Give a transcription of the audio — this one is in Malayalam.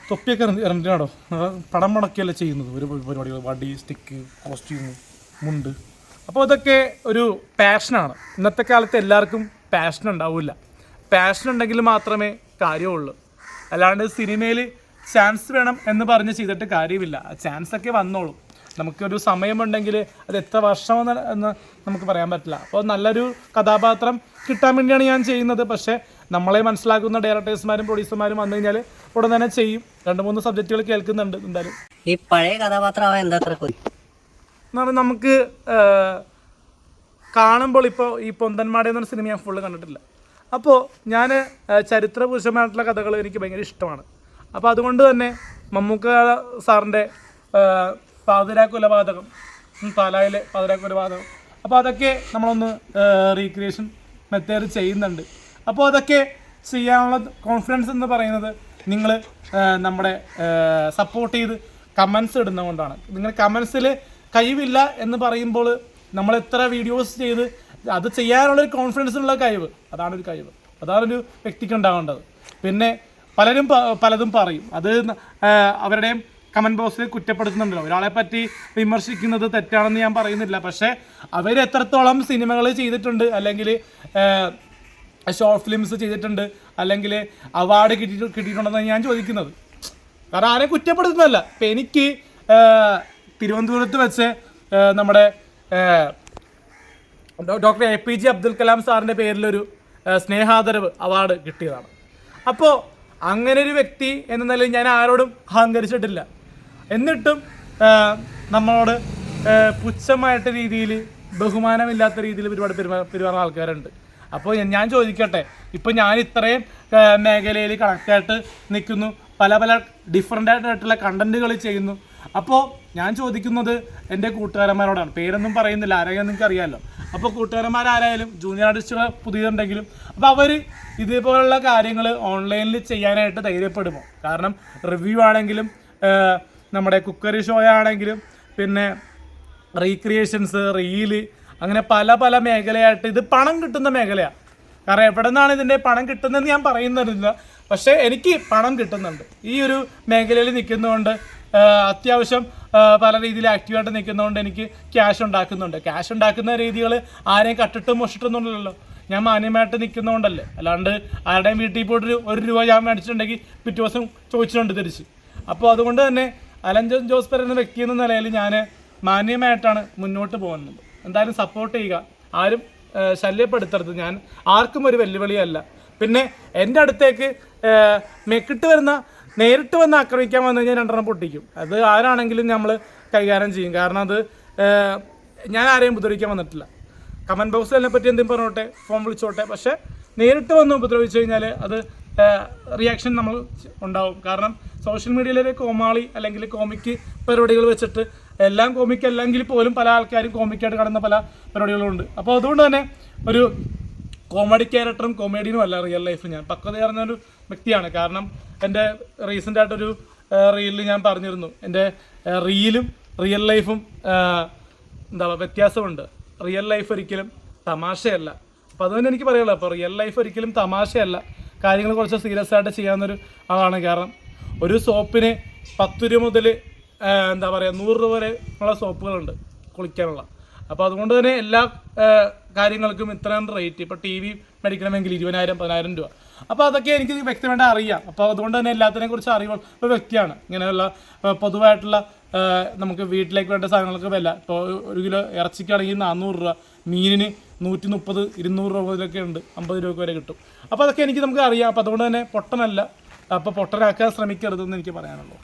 തൊപ്പിയൊക്കെ റെൻറ്റിനാടോ പടം മുടക്കിയല്ലേ ചെയ്യുന്നത് ഒരു പരിപാടികൾ, വടി, സ്റ്റിക്ക്, കോസ്റ്റ്യൂം, മുണ്ട്. അപ്പോൾ അതൊക്കെ ഒരു പാഷനാണ്. ഇന്നത്തെ കാലത്ത് എല്ലാവർക്കും പാഷൻ ഉണ്ടാവില്ല. പാഷൻ ഉണ്ടെങ്കിൽ മാത്രമേ കാര്യമുള്ളൂ. അല്ലാണ്ട് സിനിമയിൽ ചാൻസ് വേണം എന്ന് പറഞ്ഞ് ചെയ്തിട്ട് കാര്യമില്ല. ആ ചാൻസൊക്കെ വന്നോളും. നമുക്കൊരു സമയമുണ്ടെങ്കിൽ അത് എത്ര വർഷമെന്ന് നമുക്ക് പറയാൻ പറ്റില്ല. അപ്പോൾ നല്ലൊരു കഥാപാത്രം കിട്ടാൻ വേണ്ടിയാണ് ഞാൻ ചെയ്യുന്നത്. പക്ഷേ നമ്മളെ മനസ്സിലാക്കുന്ന ഡയറക്ടേഴ്സുമാരും പ്രൊഡ്യൂസർമാരും വന്നു കഴിഞ്ഞാൽ ഉടൻ തന്നെ ചെയ്യും. 2-3 സബ്ജക്റ്റുകൾ കേൾക്കുന്നുണ്ട്. എന്തായാലും ഈ പഴയ കഥാപാത്രമാവാൻ എന്താ നമുക്ക് കാണുമ്പോൾ ഇപ്പോൾ ഈ പൊന്തന്മാടെ എന്നൊരു സിനിമ ഞാൻ ഫുള്ള് കണ്ടിട്ടില്ല. അപ്പോൾ ഞാൻ ചരിത്രപുരുഷമായിട്ടുള്ള കഥകൾ എനിക്ക് ഭയങ്കര ഇഷ്ടമാണ്. അപ്പോൾ അതുകൊണ്ട് തന്നെ മമ്മൂക്ക സാറിൻ്റെ പാതിരാ കൊലപാതകം, പാലായിലെ പാതിരാ കൊലപാതകം, അപ്പോൾ അതൊക്കെ നമ്മളൊന്ന് റീക്രിയേഷൻ മെത്തേഡ് ചെയ്യുന്നുണ്ട്. അപ്പോൾ അതൊക്കെ ചെയ്യാനുള്ള കോൺഫിഡൻസ് എന്ന് പറയുന്നത് നിങ്ങൾ നമ്മുടെ സപ്പോർട്ട് ചെയ്ത് കമൻസ് ഇടുന്നതുകൊണ്ടാണ്. നിങ്ങൾ കമൻസിൽ കഴിവില്ല എന്ന് പറയുമ്പോൾ നമ്മൾ എത്ര വീഡിയോസ് ചെയ്ത് അത് ചെയ്യാനുള്ളൊരു കോൺഫിഡൻസ് ഉള്ള കഴിവ്, അതാണൊരു കഴിവ്, അതാണൊരു വ്യക്തിക്ക് ഉണ്ടാവേണ്ടത്. പിന്നെ പലരും പലതും പറയും. അത് അവരുടെയും കമൻറ്റ് ബോക്സിൽ കുറ്റപ്പെടുത്തുന്നുണ്ടല്ലോ. ഒരാളെ പറ്റി വിമർശിക്കുന്നത് തെറ്റാണെന്ന് ഞാൻ പറയുന്നില്ല. പക്ഷേ അവർ എത്രത്തോളം സിനിമകൾ ചെയ്തിട്ടുണ്ട്, അല്ലെങ്കിൽ ഷോർട്ട് ഫിലിംസ് ചെയ്തിട്ടുണ്ട്, അല്ലെങ്കിൽ അവാർഡ് കിട്ടിയിട്ടുണ്ടെന്നാണ് ഞാൻ ചോദിക്കുന്നത്. കാരണം ആരെയും കുറ്റപ്പെടുത്തുന്നതല്ല. ഇപ്പം എനിക്ക് തിരുവനന്തപുരത്ത് വെച്ച് നമ്മുടെ ഡോക്ടർ APJ അബ്ദുൽ കലാം സാറിൻ്റെ പേരിലൊരു സ്നേഹാദരവ് അവാർഡ് കിട്ടിയതാണ്. അപ്പോൾ അങ്ങനെ ഒരു വ്യക്തി എന്ന നിലയിൽ ഞാൻ ആരോടും അഹങ്കരിച്ചിട്ടില്ല. എന്നിട്ടും നമ്മളോട് പുച്ഛമായിട്ട് രീതിയിൽ, ബഹുമാനമില്ലാത്ത രീതിയിൽ ഒരുപാട് പെരുമാറുന്ന ആൾക്കാരുണ്ട്. അപ്പോൾ ഞാൻ ചോദിക്കട്ടെ, ഇപ്പോൾ ഞാൻ ഇത്രയും മേഖലയിൽ കണക്റ്റായിട്ട് നിൽക്കുന്നു, പല പല ഡിഫറെൻ്റ് ആയിട്ടുള്ള കണ്ടൻറ്റുകൾ ചെയ്യുന്നു. അപ്പോൾ ഞാൻ ചോദിക്കുന്നത് എൻ്റെ കൂട്ടുകാരന്മാരോടാണ്. പേരൊന്നും പറയുന്നില്ല, ആരെയും നിങ്ങൾക്ക് അറിയാമല്ലോ. അപ്പോൾ കൂട്ടുകാരന്മാരായാലും ജൂനിയർ ആർട്ടിസ്റ്റുകൾ പുതിയതുണ്ടെങ്കിലും അപ്പോൾ അവർ ഇതേപോലുള്ള കാര്യങ്ങൾ ഓൺലൈനിൽ ചെയ്യാനായിട്ട് ധൈര്യപ്പെടുമോ? കാരണം റിവ്യൂ ആണെങ്കിലും നമ്മുടെ കുക്കറി ഷോ ആണെങ്കിലും പിന്നെ റീക്രിയേഷൻസ്, റീല്, അങ്ങനെ പല പല മേഖലയായിട്ട് ഇത് പണം കിട്ടുന്ന മേഖലയാണ്. കാരണം എവിടെ നിന്നാണ് ഇതിൻ്റെ പണം കിട്ടുന്നതെന്ന് ഞാൻ പറയുന്നില്ല. പക്ഷേ എനിക്ക് പണം കിട്ടുന്നുണ്ട്. ഈ ഒരു മേഖലയിൽ നിൽക്കുന്നതുകൊണ്ട്, അത്യാവശ്യം പല രീതിയിൽ ആക്റ്റീവായിട്ട് നിൽക്കുന്നതുകൊണ്ട് എനിക്ക് ക്യാഷ് ഉണ്ടാക്കുന്നുണ്ട്. ക്യാഷ് ഉണ്ടാക്കുന്ന രീതികൾ ആരെയും കട്ടിട്ടും മോഷിട്ടൊന്നുമില്ലല്ലോ. ഞാൻ മാന്യമായിട്ട് നിൽക്കുന്നതുകൊണ്ടല്ലേ. അല്ലാണ്ട് ആരുടെയും വീട്ടിൽ പോയിട്ട് 1 രൂപ ഞാൻ മേടിച്ചിട്ടുണ്ടെങ്കിൽ പിറ്റേ ദിവസം ചോദിച്ചിട്ടുണ്ട് തിരിച്ച്. അപ്പോൾ അതുകൊണ്ട് തന്നെ അലൻ ജോസ് പറയുന്ന വ്യക്തി എന്ന നിലയിൽ ഞാൻ മാന്യമായിട്ടാണ് മുന്നോട്ട് പോകുന്നത്. എന്തായാലും സപ്പോർട്ട് ചെയ്യുക, ആരും ശല്യപ്പെടുത്തരുത്. ഞാൻ ആർക്കും ഒരു വെല്ലുവിളിയല്ല. പിന്നെ എൻ്റെ അടുത്തേക്ക് നേരിട്ട് വന്ന് ആക്രമിക്കാൻ വന്നു കഴിഞ്ഞാൽ 2 എണ്ണം പൊട്ടിക്കും. അത് ആരാണെങ്കിലും നമ്മൾ കൈകാര്യം ചെയ്യും. കാരണം അത് ഞാൻ ആരെയും ഉപദ്രവിക്കാൻ വന്നിട്ടില്ല. കമൻറ്റ് ബോക്സിൽ അതിനെ പറ്റി എന്തെങ്കിലും പറഞ്ഞോട്ടെ, ഫോൺ വിളിച്ചോട്ടെ. പക്ഷേ നേരിട്ട് വന്ന് ഉപദ്രവിച്ചു കഴിഞ്ഞാൽ അത് റിയാക്ഷൻ നമ്മൾ ഉണ്ടാവും. കാരണം സോഷ്യൽ മീഡിയയിലെ കോമാളി അല്ലെങ്കിൽ കോമിക്ക് പരിപാടികൾ വെച്ചിട്ട് എല്ലാം കോമിക്ക് അല്ലെങ്കിൽ പോലും പല ആൾക്കാരും കോമിക്കായിട്ട് കാണുന്ന പല പരിപാടികളുണ്ട്. അപ്പോൾ അതുകൊണ്ട് തന്നെ ഒരു കോമഡി ക്യാരക്ടറും കൊമേഡിയനും അല്ല റിയൽ ലൈഫ്. ഞാൻ പക്വത അറിഞ്ഞൊരു വ്യക്തിയാണ്. കാരണം എൻ്റെ റീസെൻ്റ് ആയിട്ടൊരു റീലിൽ ഞാൻ പറഞ്ഞിരുന്നു, എൻ്റെ റീലും റിയൽ ലൈഫും വ്യത്യാസമുണ്ട്. റിയൽ ലൈഫ് ഒരിക്കലും തമാശയല്ല. അപ്പോൾ അതുകൊണ്ട് എനിക്ക് പറയുള്ളൂ. അപ്പോൾ റിയൽ ലൈഫ് ഒരിക്കലും തമാശയല്ല. കാര്യങ്ങൾ കുറച്ച് സീരിയസ് ആയിട്ട് ചെയ്യാവുന്നൊരു ആളാണ്. കാരണം ഒരു സോപ്പിന് 10 രൂപ മുതൽ 100 രൂപ വരെ ഉള്ള സോപ്പുകളുണ്ട് കുളിക്കാനുള്ള. അപ്പോൾ അതുകൊണ്ട് തന്നെ എല്ലാ കാര്യങ്ങൾക്കും ഇത്രയും റേറ്റ്. ഇപ്പോൾ TV മേടിക്കണമെങ്കിൽ 20,000-10,000 രൂപ. അപ്പോൾ അതൊക്കെ എനിക്ക് വ്യക്തമായിട്ട് അറിയാം. അപ്പോൾ അതുകൊണ്ട് തന്നെ എല്ലാത്തിനെ കുറിച്ച് അറിവുള്ള വ്യക്തിയാണ്. ഇങ്ങനെയുള്ള പൊതുവായിട്ടുള്ള നമുക്ക് വീട്ടിലേക്ക് വേണ്ട സാധനങ്ങൾക്ക് വില. ഇപ്പോൾ 1 കിലോ ഇറച്ചിക്കാണെങ്കിൽ 400 രൂപ, മീനിന് 130-200 രൂപ മുതലൊക്കെ ഉണ്ട്, 50 രൂപ വരെ കിട്ടും. അപ്പോൾ അതൊക്കെ നമുക്ക് അറിയാം. അപ്പോൾ അതുകൊണ്ട് തന്നെ പൊട്ടനല്ല. അപ്പോൾ പൊട്ടനാക്കാൻ ശ്രമിക്കരുതെന്ന് എനിക്ക് പറയാനുള്ളൂ.